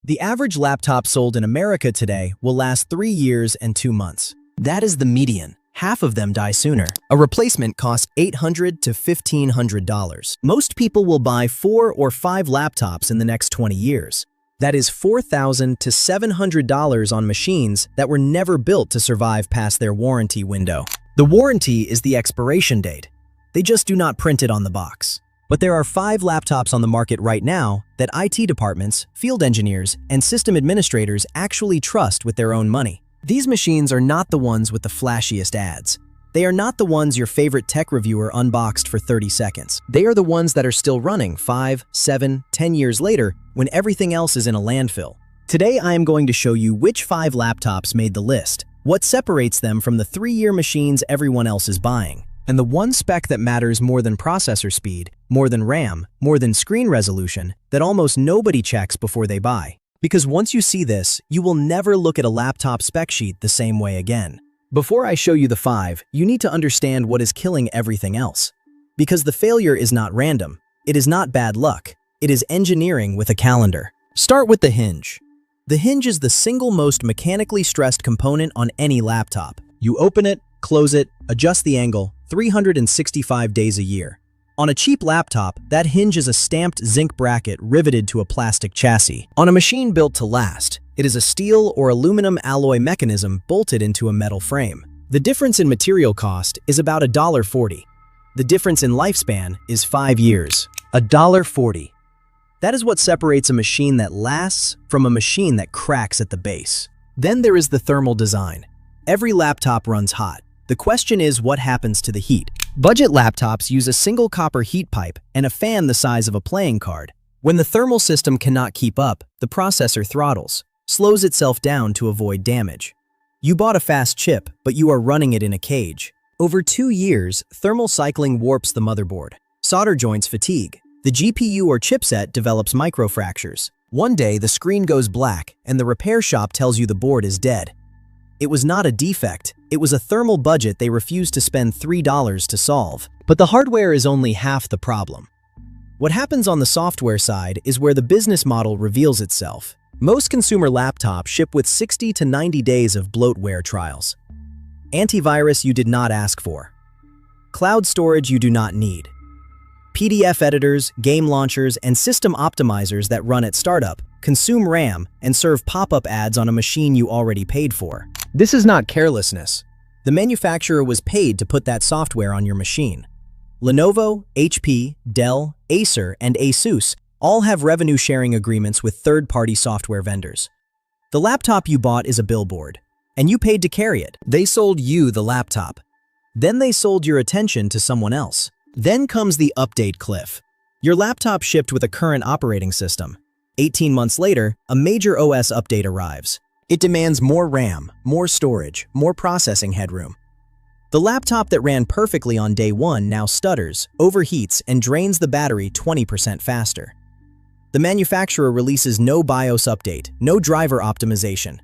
The average laptop sold in America today will last 3 years and 2 months. That is the median. Half of them die sooner. A replacement costs $800 to $1,500. Most people will buy 4 or 5 laptops in the next 20 years. That is $4,000 to $700 on machines that were never built to survive past their warranty window. The warranty is the expiration date. They just do not print it on the box. But there are 5 laptops on the market right now that IT departments, field engineers, and system administrators actually trust with their own money. These machines are not the ones with the flashiest ads. They are not the ones your favorite tech reviewer unboxed for 30 seconds. They are the ones that are still running 5, 7, 10 years later when everything else is in a landfill. Today I am going to show you which 5 laptops made the list, what separates them from the 3-year machines everyone else is buying, and the one spec that matters more than processor speed, more than RAM, more than screen resolution, that almost nobody checks before they buy. Because once you see this, you will never look at a laptop spec sheet the same way again. Before I show you the 5, you need to understand what is killing everything else. Because the failure is not random. It is not bad luck. It is engineering with a calendar. Start with the hinge. The hinge is the single most mechanically stressed component on any laptop. You open it, close it, adjust the angle, 365 days a year. On a cheap laptop, that hinge is a stamped zinc bracket riveted to a plastic chassis. On a machine built to last, it is a steel or aluminum alloy mechanism bolted into a metal frame. The difference in material cost is about $1.40. The difference in lifespan is 5 years. $1.40. That is what separates a machine that lasts from a machine that cracks at the base. Then there is the thermal design. Every laptop runs hot. The question is, what happens to the heat? Budget laptops use a single copper heat pipe and a fan the size of a playing card. When the thermal system cannot keep up, the processor throttles, slows itself down to avoid damage. You bought a fast chip, but you are running it in a cage. Over 2 years, thermal cycling warps the motherboard. Solder joints fatigue. The GPU or chipset develops microfractures. One day, the screen goes black, and the repair shop tells you the board is dead. It was not a defect, it was a thermal budget they refused to spend $3 to solve. But the hardware is only half the problem. What happens on the software side is where the business model reveals itself. Most consumer laptops ship with 60 to 90 days of bloatware trials. Antivirus you did not ask for. Cloud storage you do not need. PDF editors, game launchers, and system optimizers that run at startup consume RAM and serve pop-up ads on a machine you already paid for. This is not carelessness. The manufacturer was paid to put that software on your machine. Lenovo, HP, Dell, Acer, and Asus all have revenue-sharing agreements with third-party software vendors. The laptop you bought is a billboard, and you paid to carry it. They sold you the laptop. Then they sold your attention to someone else. Then comes the update cliff. Your laptop shipped with a current operating system. 18 months later, a major OS update arrives. It demands more RAM, more storage, more processing headroom. The laptop that ran perfectly on day 1 now stutters, overheats, and drains the battery 20% faster. The manufacturer releases no BIOS update, no driver optimization.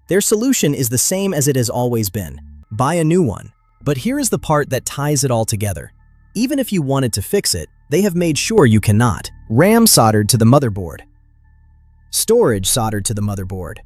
Their solution is the same as it has always been: buy a new one. But here is the part that ties it all together. Even if you wanted to fix it, they have made sure you cannot. RAM soldered to the motherboard. Storage soldered to the motherboard.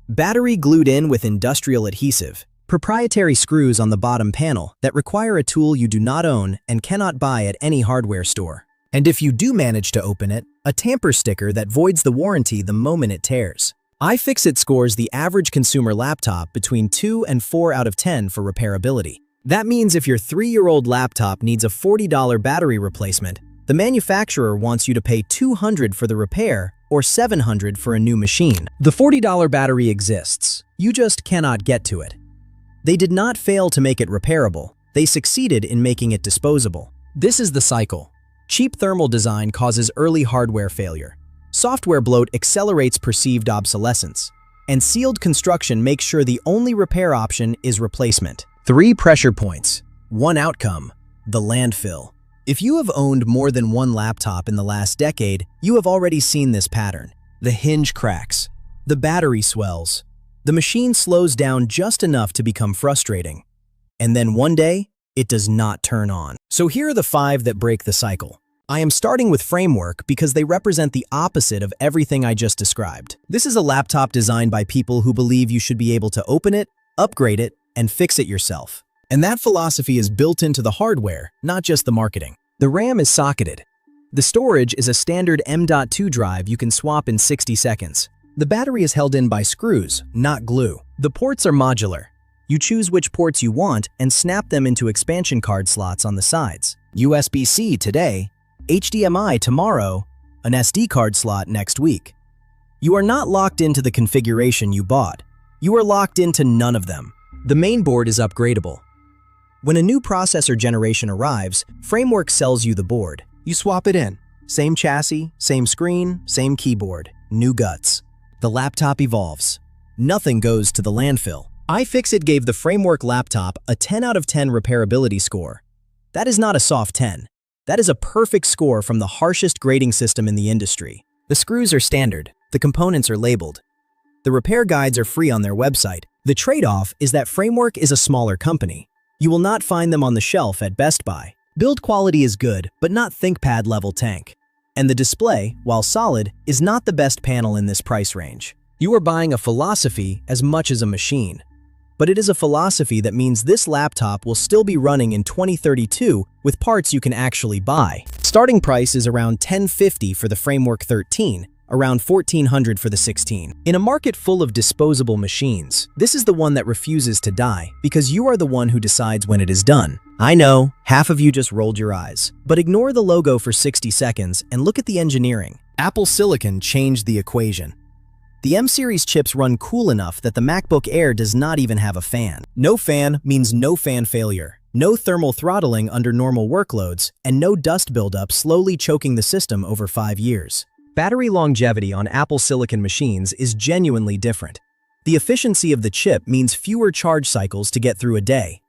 Battery glued in with industrial adhesive. Proprietary screws on the bottom panel that require a tool you do not own and cannot buy at any hardware store. And if you do manage to open it, a tamper sticker that voids the warranty the moment it tears. iFixit scores the average consumer laptop between 2 and 4 out of 10 for repairability. That means if your 3-year-old laptop needs a $40 battery replacement, the manufacturer wants you to pay $200 for the repair or $700 for a new machine. The $40 battery exists. You just cannot get to it. They did not fail to make it repairable. They succeeded in making it disposable. This is the cycle. Cheap thermal design causes early hardware failure. Software bloat accelerates perceived obsolescence. And sealed construction makes sure the only repair option is replacement. 3 pressure points. 1 outcome: the landfill. If you have owned more than 1 laptop in the last decade, you have already seen this pattern. The hinge cracks. The battery swells. The machine slows down just enough to become frustrating. And then one day, it does not turn on. So here are the 5 that break the cycle. I am starting with Framework because they represent the opposite of everything I just described. This is a laptop designed by people who believe you should be able to open it, upgrade it, and fix it yourself. And that philosophy is built into the hardware, not just the marketing. The RAM is socketed. The storage is a standard M.2 drive you can swap in 60 seconds. The battery is held in by screws, not glue. The ports are modular. You choose which ports you want and snap them into expansion card slots on the sides. USB-C today, HDMI tomorrow, an SD card slot next week. You are not locked into the configuration you bought. You are locked into none of them. The main board is upgradable. When a new processor generation arrives, Framework sells you the board. You swap it in. Same chassis, same screen, same keyboard, new guts. The laptop evolves. Nothing goes to the landfill. iFixit gave the Framework laptop a 10 out of 10 repairability score. That is not a soft 10. That is a perfect score from the harshest grading system in the industry. The screws are standard. The components are labeled. The repair guides are free on their website. The trade-off is that Framework is a smaller company. You will not find them on the shelf at Best Buy. Build quality is good, but not ThinkPad level tank. And the display, while solid, is not the best panel in this price range. You are buying a philosophy as much as a machine. But it is a philosophy that means this laptop will still be running in 2032 with parts you can actually buy. Starting price is around $1,050 for the Framework 13, around $1,400 for the 16. In a market full of disposable machines, this is the one that refuses to die because you are the one who decides when it is done. I know, half of you just rolled your eyes, but ignore the logo for 60 seconds and look at the engineering. Apple Silicon changed the equation. The M-series chips run cool enough that the MacBook Air does not even have a fan. No fan means no fan failure, no thermal throttling under normal workloads, and no dust buildup slowly choking the system over 5 years. Battery longevity on Apple Silicon machines is genuinely different. The efficiency of the chip means fewer charge cycles to get through a day.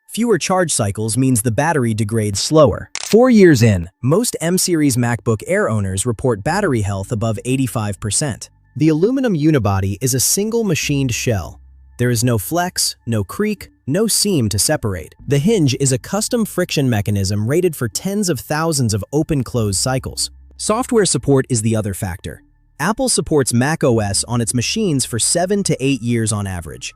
Fewer charge cycles means the battery degrades slower. 4 years in, most M-series MacBook Air owners report battery health above 85%. The aluminum unibody is a single machined shell. There is no flex, no creak, no seam to separate. The hinge is a custom friction mechanism rated for tens of thousands of open-close cycles. Software support is the other factor. Apple supports macOS on its machines for 7 to 8 years on average.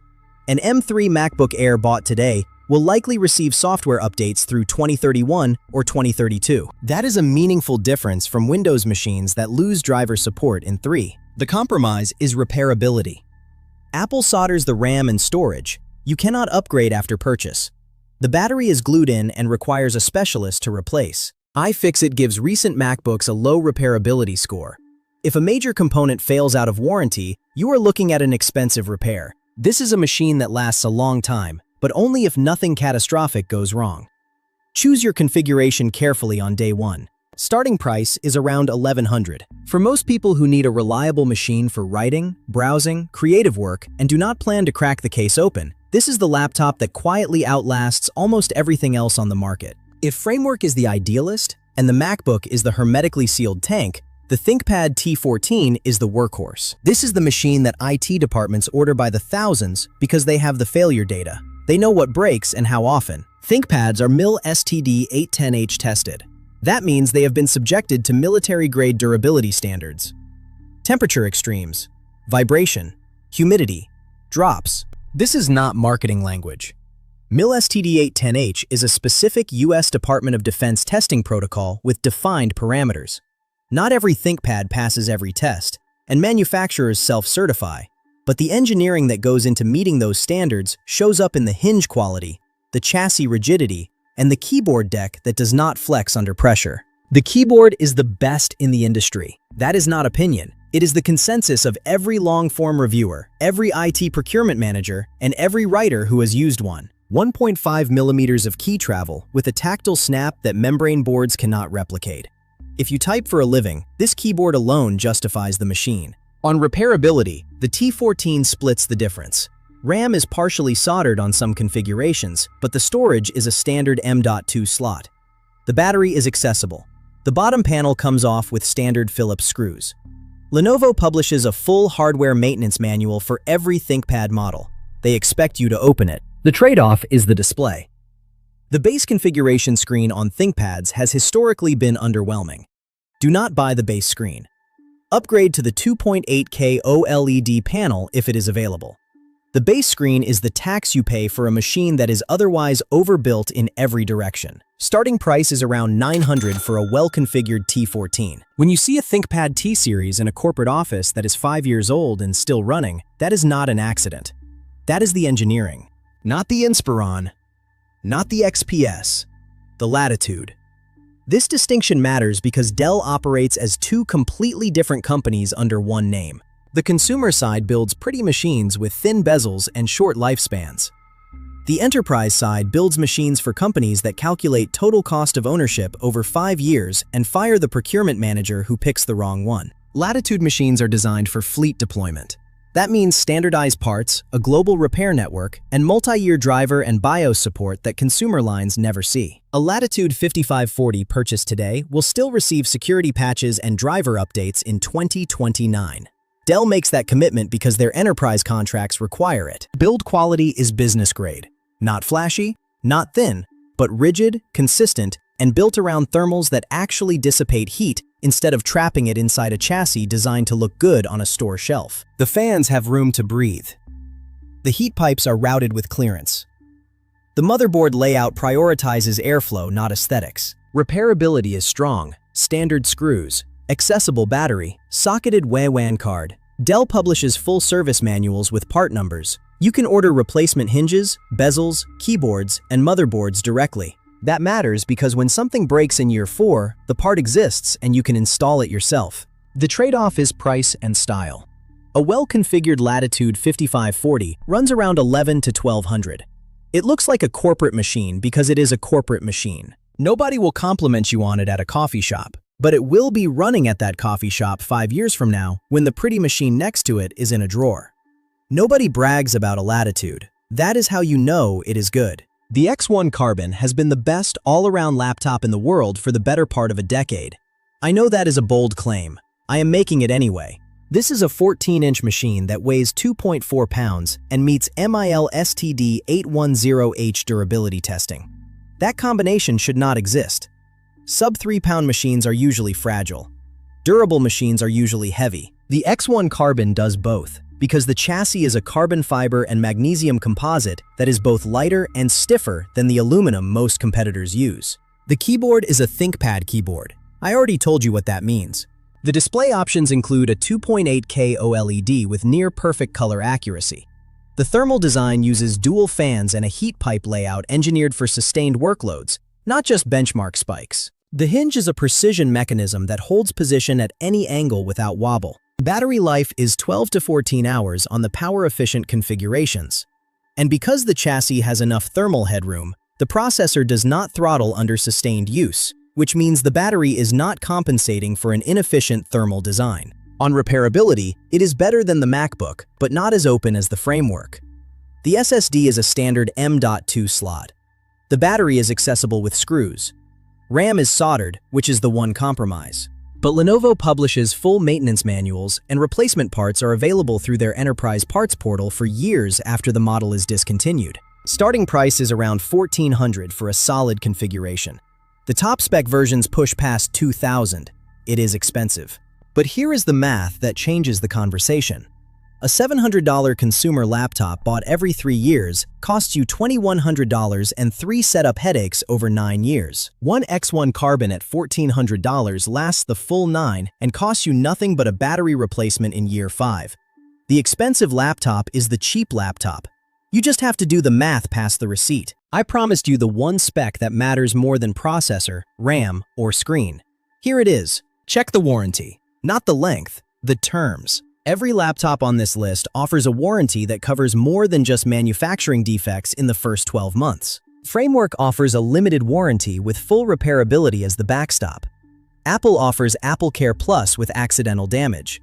An M3 MacBook Air bought today will likely receive software updates through 2031 or 2032. That is a meaningful difference from Windows machines that lose driver support in 3. The compromise is repairability. Apple solders the RAM and storage. You cannot upgrade after purchase. The battery is glued in and requires a specialist to replace. iFixit gives recent MacBooks a low repairability score. If a major component fails out of warranty, you are looking at an expensive repair. This is a machine that lasts a long time, but only if nothing catastrophic goes wrong. Choose your configuration carefully on day one. Starting price is around $1,100. For most people who need a reliable machine for writing, browsing, creative work, and do not plan to crack the case open, this is the laptop that quietly outlasts almost everything else on the market. If Framework is the idealist, and the MacBook is the hermetically sealed tank, the ThinkPad T14 is the workhorse. This is the machine that IT departments order by the thousands because they have the failure data. They know what breaks and how often. ThinkPads are MIL STD 810H tested. That means they have been subjected to military-grade durability standards. Temperature extremes, vibration, humidity, drops. This is not marketing language. MIL STD 810H is a specific U.S. Department of Defense testing protocol with defined parameters. Not every ThinkPad passes every test, and manufacturers self-certify. But the engineering that goes into meeting those standards shows up in the hinge quality, the chassis rigidity, and the keyboard deck that does not flex under pressure. The keyboard is the best in the industry. That is not opinion. It is the consensus of every long-form reviewer, every IT procurement manager, and every writer who has used one. 1.5 millimeters of key travel with a tactile snap that membrane boards cannot replicate. If you type for a living, this keyboard alone justifies the machine. On repairability, the T14 splits the difference. RAM is partially soldered on some configurations, but the storage is a standard M.2 slot. The battery is accessible. The bottom panel comes off with standard Phillips screws. Lenovo publishes a full hardware maintenance manual for every ThinkPad model. They expect you to open it. The trade-off is the display. The base configuration screen on ThinkPads has historically been underwhelming. Do not buy the base screen. Upgrade to the 2.8K OLED panel if it is available. The base screen is the tax you pay for a machine that is otherwise overbuilt in every direction. Starting price is around $900 for a well-configured T14. When you see a ThinkPad T series in a corporate office that is 5 years old and still running, that is not an accident. That is the engineering. Not the Inspiron. Not the XPS. The Latitude. This distinction matters because Dell operates as two completely different companies under one name. The consumer side builds pretty machines with thin bezels and short lifespans. The enterprise side builds machines for companies that calculate total cost of ownership over 5 years and fire the procurement manager who picks the wrong one. Latitude machines are designed for fleet deployment. That means standardized parts, a global repair network, and multi-year driver and BIOS support that consumer lines never see. A Latitude 5540 purchased today will still receive security patches and driver updates in 2029. Dell makes that commitment because their enterprise contracts require it. Build quality is business grade. Not flashy, not thin, but rigid, consistent, and built around thermals that actually dissipate heat instead of trapping it inside a chassis designed to look good on a store shelf. The fans have room to breathe. The heat pipes are routed with clearance. The motherboard layout prioritizes airflow, not aesthetics. Repairability is strong, standard screws, accessible battery, socketed WAN card. Dell publishes full service manuals with part numbers. You can order replacement hinges, bezels, keyboards, and motherboards directly. That matters because when something breaks in year 4, the part exists and you can install it yourself. The trade-off is price and style. A well-configured Latitude 5540 runs around $1,100 to $1,200. It looks like a corporate machine because it is a corporate machine. Nobody will compliment you on it at a coffee shop, but it will be running at that coffee shop 5 years from now when the pretty machine next to it is in a drawer. Nobody brags about a Latitude. That is how you know it is good. The X1 Carbon has been the best all-around laptop in the world for the better part of a decade. I know that is a bold claim. I am making it anyway. This is a 14-inch machine that weighs 2.4 pounds and meets MIL STD 810H durability testing. That combination should not exist. Sub-3-pound machines are usually fragile. Durable machines are usually heavy. The X1 Carbon does both, because the chassis is a carbon fiber and magnesium composite that is both lighter and stiffer than the aluminum most competitors use. The keyboard is a ThinkPad keyboard. I already told you what that means. The display options include a 2.8K OLED with near-perfect color accuracy. The thermal design uses dual fans and a heat pipe layout engineered for sustained workloads, not just benchmark spikes. The hinge is a precision mechanism that holds position at any angle without wobble. Battery life is 12 to 14 hours on the power-efficient configurations. And because the chassis has enough thermal headroom, the processor does not throttle under sustained use, which means the battery is not compensating for an inefficient thermal design. On repairability, it is better than the MacBook, but not as open as the framework. The SSD is a standard M.2 slot. The battery is accessible with screws. RAM is soldered, which is the one compromise. But Lenovo publishes full maintenance manuals and replacement parts are available through their enterprise parts portal for years after the model is discontinued. Starting price is around $1,400 for a solid configuration. The top spec versions push past $2,000. It is expensive. But here is the math that changes the conversation. A $700 consumer laptop bought every 3 years costs you $2,100 and 3 setup headaches over 9 years. One X1 Carbon at $1,400 lasts the full 9 and costs you nothing but a battery replacement in year 5. The expensive laptop is the cheap laptop. You just have to do the math past the receipt. I promised you the one spec that matters more than processor, RAM, or screen. Here it is. Check the warranty. Not the length, the terms. Every laptop on this list offers a warranty that covers more than just manufacturing defects in the first 12 months. Framework offers a limited warranty with full repairability as the backstop. Apple offers AppleCare Plus with accidental damage.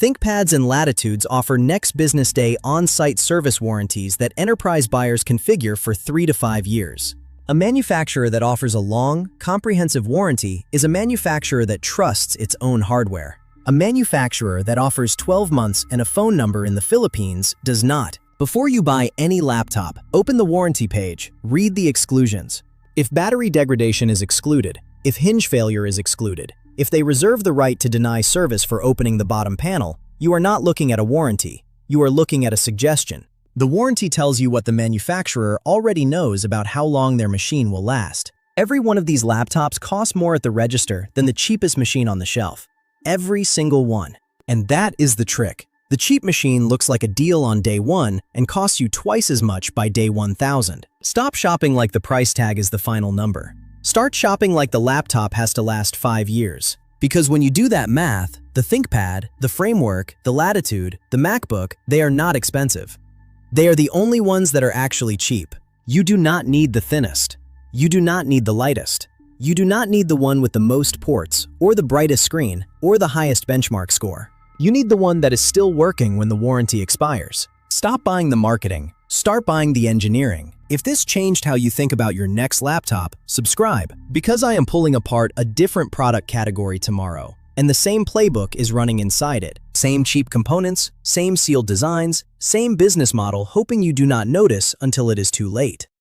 ThinkPads and Latitudes offer next business day on-site service warranties that enterprise buyers configure for 3 to 5 years. A manufacturer that offers a long, comprehensive warranty is a manufacturer that trusts its own hardware. A manufacturer that offers 12 months and a phone number in the Philippines does not. Before you buy any laptop, open the warranty page, read the exclusions. If battery degradation is excluded, if hinge failure is excluded, if they reserve the right to deny service for opening the bottom panel, you are not looking at a warranty, you are looking at a suggestion. The warranty tells you what the manufacturer already knows about how long their machine will last. Every one of these laptops costs more at the register than the cheapest machine on the shelf. Every single one. And that is the trick. The cheap machine looks like a deal on day 1 and costs you twice as much by day 1000. Stop shopping like the price tag is the final number. Start shopping like the laptop has to last 5 years. Because when you do that math, the ThinkPad, the Framework, the Latitude, the MacBook, they are not expensive. They are the only ones that are actually cheap. You do not need the thinnest. You do not need the lightest. You do not need the one with the most ports, or the brightest screen, or the highest benchmark score. You need the one that is still working when the warranty expires. Stop buying the marketing. Start buying the engineering. If this changed how you think about your next laptop, subscribe, because I am pulling apart a different product category tomorrow, and the same playbook is running inside it. Same cheap components, same sealed designs, same business model, hoping you do not notice until it is too late.